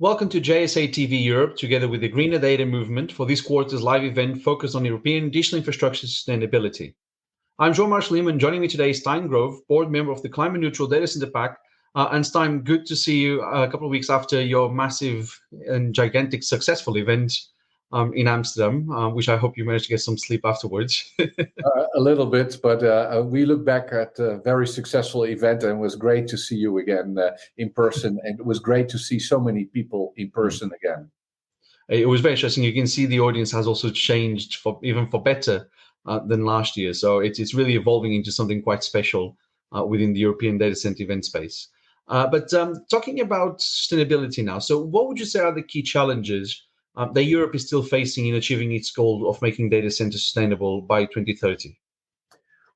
Welcome to JSA TV Europe, together with the Greener Data Movement, for this quarter's live event focused on European digital infrastructure sustainability. I'm Jean-Marc Lehmann. Joining me today is Stijn, board member of the Climate Neutral Data Center Pact. And Stijn, good to see you a couple of weeks after your massive and gigantic successful event in Amsterdam, which I hope you managed to get some sleep afterwards. A little bit, but we look back at a very successful event, and it was great to see you again in person. And it was great to see so many people in person again. It was very interesting. You can see the audience has also changed even for better than last year. So it's really evolving into something quite special within the European data center event space. But talking about sustainability now, so what would you say are the key challenges that Europe is still facing in achieving its goal of making data centers sustainable by 2030?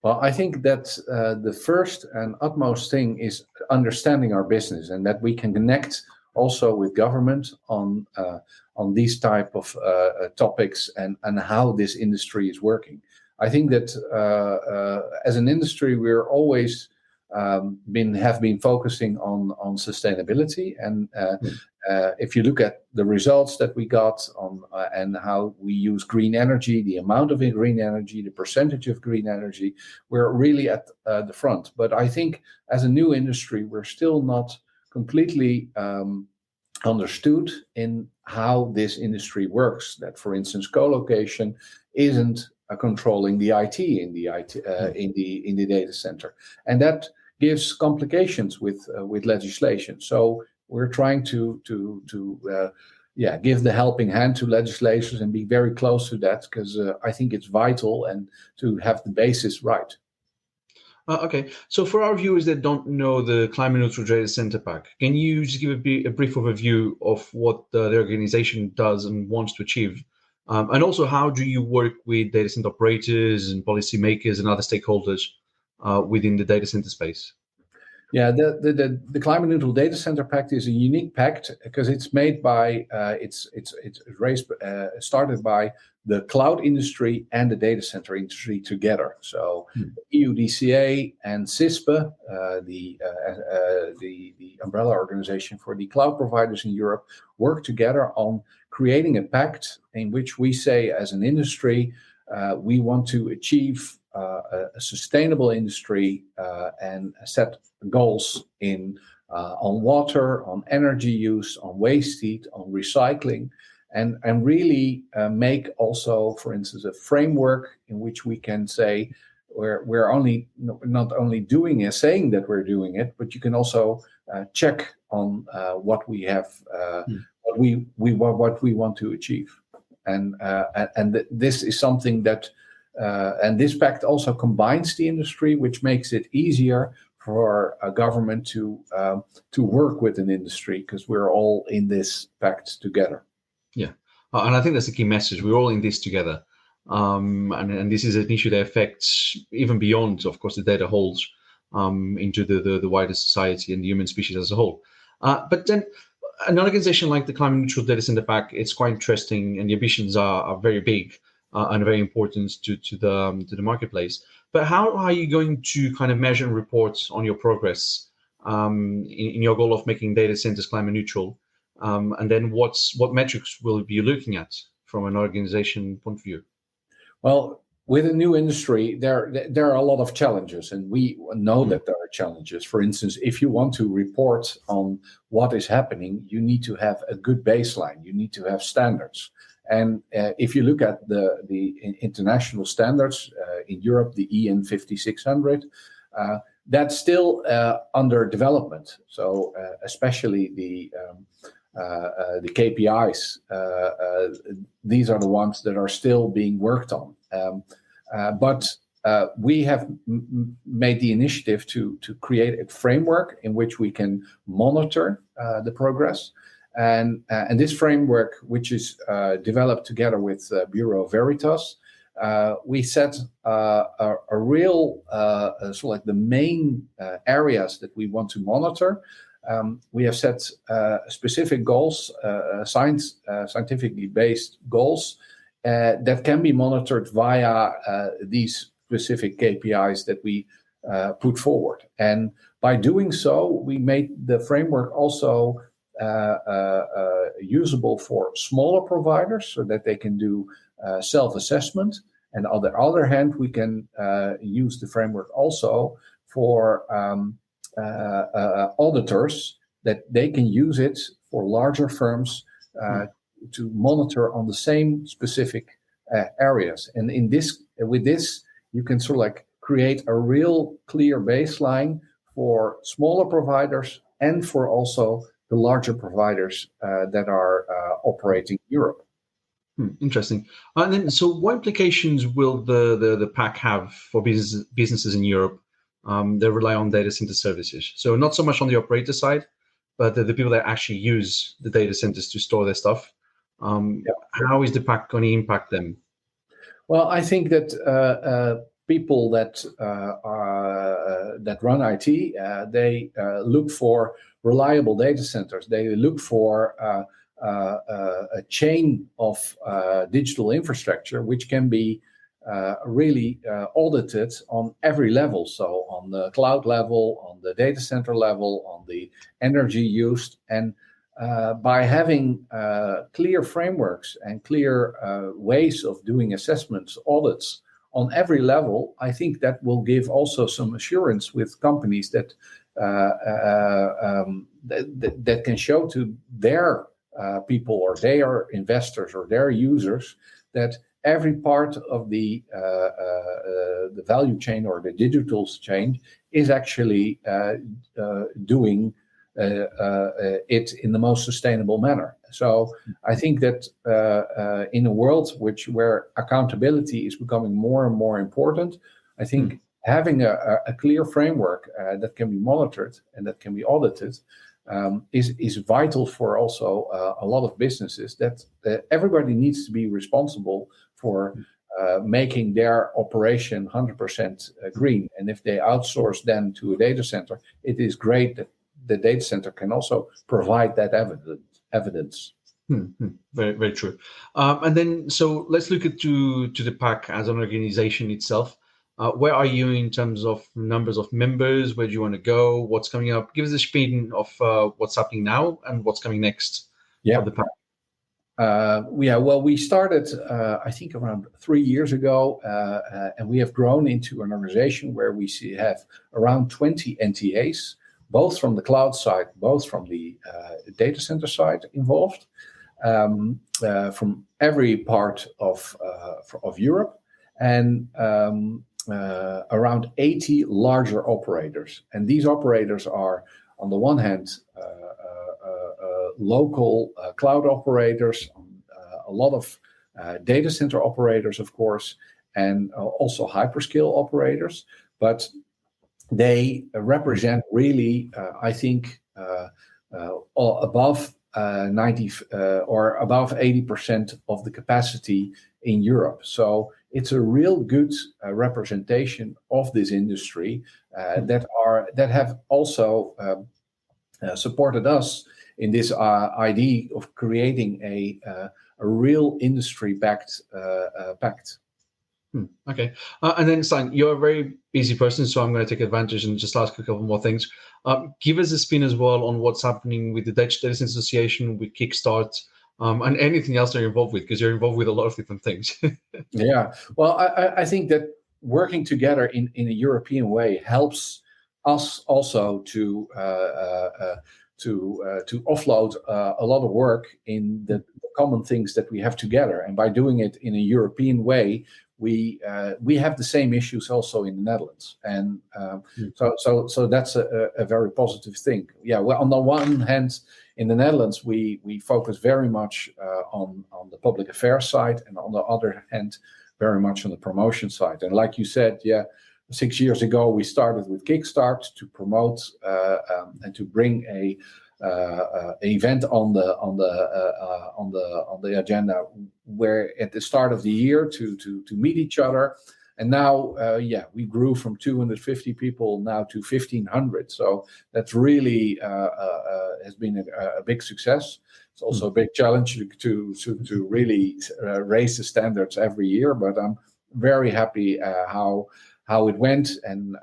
Well, I think that the first and utmost thing is understanding our business, and that we can connect also with government on these type of topics and how this industry is working. I think that as an industry, we're always have been focusing on sustainability, and if you look at the results that we got on and how we use green energy, the amount of green energy, the percentage of green energy, we're really at the front. But I think as a new industry, we're still not completely understood in how this industry works. That, for instance, co-location isn't controlling the IT in the data center, and that gives complications with legislation. So we're trying to give the helping hand to legislators and be very close to that, because I think it's vital and to have the basis right. Okay, so for our viewers that don't know the Climate Neutral Data Center Pact, can you just give a brief overview of what the organization does and wants to achieve? And also, how do you work with data center operators and policymakers and other stakeholders within the data center space? Yeah, the Climate Neutral Data Center Pact is a unique pact because it's made by started by the cloud industry and the data center industry together. So EUDCA and CISPE, the umbrella organization for the cloud providers in Europe, work together on creating a pact in which we say, as an industry, we want to achieve a sustainable industry and set goals on water, on energy use, on waste heat, on recycling, and really make also, for instance, a framework in which we can say we're only not only saying that we're doing it, but you can also check on what we have, what we want to achieve, and this is something that. And this pact also combines the industry, which makes it easier for a government to work with an industry, because we're all in this pact together. Yeah, and I think that's the key message. We're all in this together, and this is an issue that affects even beyond, of course, the data holds into the wider society and the human species as a whole. But then, an organization like the Climate Neutral Data Center Pact, it's quite interesting, and the ambitions are very big. And very important to the marketplace. But how are you going to kind of measure and report on your progress in your goal of making data centers climate neutral? And then what metrics will you be looking at from an organization point of view? Well, with a new industry, there are a lot of challenges, and we know that there are challenges. For instance, if you want to report on what is happening, you need to have a good baseline. You need to have standards. And if you look at the international standards in Europe, the EN 5600, that's still under development. So especially the KPIs, these are the ones that are still being worked on. But we have made the initiative to create a framework in which we can monitor the progress. And this framework, which is developed together with Bureau Veritas, we set a real sort of like the main areas that we want to monitor. We have set specific goals, scientifically based goals that can be monitored via these specific KPIs that we put forward. And by doing so, we made the framework also usable for smaller providers so that they can do self-assessment. And on the other hand, we can use the framework also for auditors, that they can use it for larger firms to monitor on the same specific areas. And with this, you can sort of like create a real clear baseline for smaller providers and for also the larger providers that are operating in Europe. Interesting. And then, so what implications will the Pact have for businesses in Europe that rely on data center services? So not so much on the operator side, but the people that actually use the data centers to store their stuff. How is the Pact going to impact them? Well, I think that people that run IT, they look for reliable data centers. They look for a chain of digital infrastructure which can be really audited on every level. So on the cloud level, on the data center level, on the energy used, and by having clear frameworks and clear ways of doing assessments, audits on every level, I think that will give also some assurance with companies that that can show to their people or their investors or their users that every part of the value chain or the digital chain is actually doing it in the most sustainable manner. So I think that in a world where accountability is becoming more and more important, I think having a clear framework that can be monitored and that can be audited is vital for also a lot of businesses, that everybody needs to be responsible for making their operation 100% green. And if they outsource then to a data center, it is great that the data center can also provide that evidence. Very, very true. And then, so let's look at to the Pact as an organization itself. Where are you in terms of numbers of members? Where do you want to go? What's coming up? Give us a spin of what's happening now and what's coming next for the Pact. Well, we started, I think, around 3 years ago, and we have grown into an organization where we have around 20 NTAs, both from the cloud side, both from the data center side involved, from every part of Europe, and around 80 larger operators. And these operators are, on the one hand, local cloud operators, a lot of data center operators, of course, and also hyperscale operators. But they represent really, I think, above 90 or above 80% of the capacity in Europe. So it's a real good representation of this industry that have also supported us in this idea of creating a real industry-backed pact. Okay. And then, Stijn, you're a very busy person, so I'm going to take advantage and just ask a couple more things. Give us a spin as well on what's happening with the Dutch Data Center Association, with Kickstart, and anything else you're involved with, because you're involved with a lot of different things. Yeah. Well, I think that working together in a European way helps us also to offload a lot of work in the common things that we have together. And by doing it in a European way, we have the same issues also in the Netherlands, and so that's a very positive thing. Yeah, well, on the one hand, in the Netherlands, we focus very much on the public affairs side, and on the other hand, very much on the promotion side. And like you said, 6 years ago, we started with Kickstart to promote and to bring a event on the agenda, where at the start of the year to meet each other. And now, we grew from 250 people now to 1,500. So that's really has been a big success. It's also a big challenge to really raise the standards every year. But I'm very happy how how it went and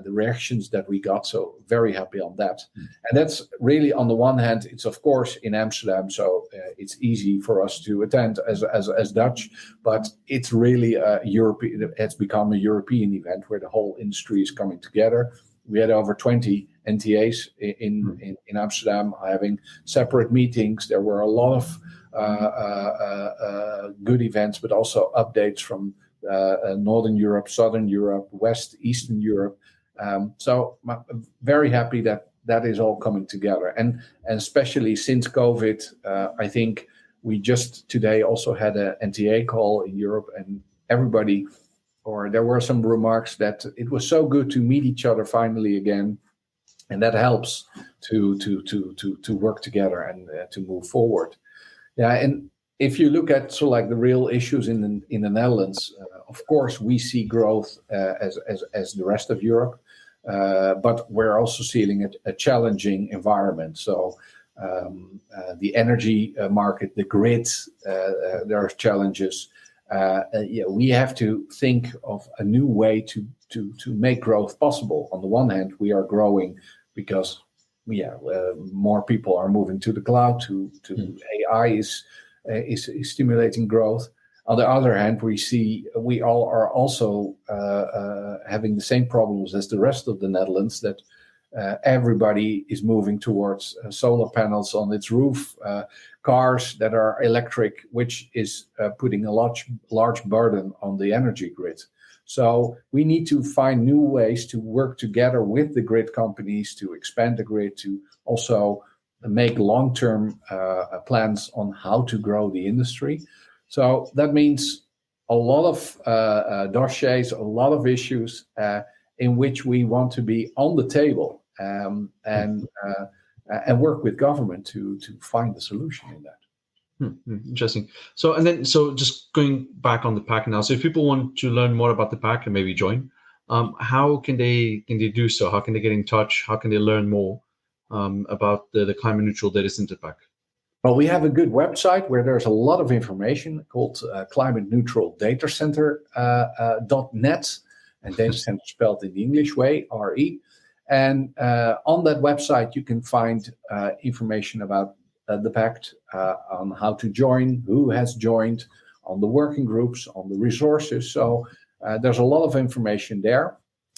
the reactions that we got. So very happy on that. And that's really, on the one hand, it's of course in Amsterdam, so it's easy for us to attend as Dutch, but it's really a European. It's become a European event where the whole industry is coming together. We had over 20 NTAs in Amsterdam having separate meetings. There were a lot of good events, but also updates from Northern Europe, Southern Europe, West, Eastern Europe. So I'm very happy that is all coming together. And especially since COVID, I think we just today also had an NTA call in Europe, and everybody, or there were some remarks that it was so good to meet each other finally again, and that helps to work together and to move forward. Yeah, and if you look at like the real issues in the Netherlands, of course we see growth as the rest of Europe, but we're also seeing a challenging environment. So the energy market, the grid, there are challenges. We have to think of a new way to make growth possible. On the one hand, we are growing because more people are moving to the cloud. To AI is stimulating growth. On the other hand, we all are also having the same problems as the rest of the Netherlands, that everybody is moving towards solar panels on its roof, cars that are electric, which is putting a large burden on the energy grid. So we need to find new ways to work together with the grid companies to expand the grid, to also make long-term plans on how to grow the industry. So that means a lot of dossiers, a lot of issues in which we want to be on the table and work with government to find a solution in that. Interesting. So just going back on the Pact now. So if people want to learn more about the Pact and maybe join, how can they do so? How can they get in touch? How can they learn more about the climate neutral data center Pact? Well, we have a good website where there's a lot of information called climate neutral data center .net, and data center spelled in the English way, RE. And on that website, you can find information about the Pact, on how to join, who has joined, on the working groups, on the resources. So there's a lot of information there.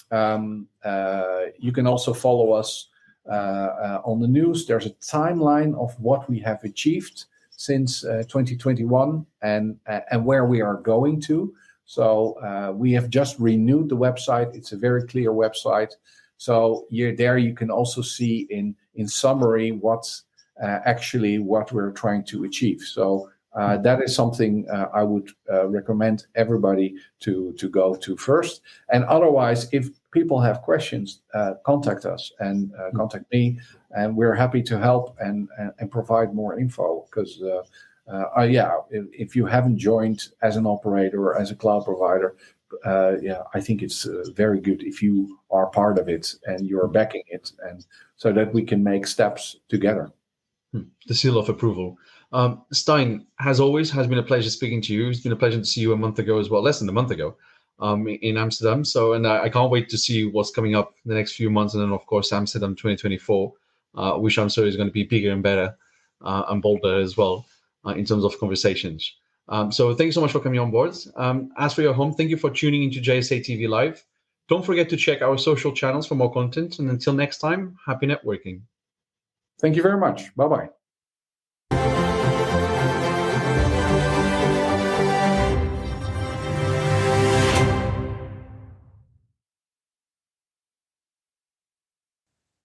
You can also follow us on the news. There's a timeline of what we have achieved since 2021 and where we are going to. So we have just renewed the website. It's a very clear website. So there you can also see in summary what's actually what we're trying to achieve. So that is something I would recommend everybody to go to first. And otherwise, if people have questions, contact us and contact me, and we're happy to help and provide more info. Because if you haven't joined as an operator or as a cloud provider, I think it's very good if you are part of it and you're backing it, and so that we can make steps together. The seal of approval. Stijn, as always, has been a pleasure speaking to you. It's been a pleasure to see you a month ago as well, less than a month ago, in Amsterdam. So, and I can't wait to see what's coming up in the next few months. And then, of course, Amsterdam 2024, which I'm sure is going to be bigger and better and bolder as well in terms of conversations. So thanks so much for coming on board. As for your home, thank you for tuning into JSA TV Live. Don't forget to check our social channels for more content. And until next time, happy networking. Thank you very much. Bye-bye.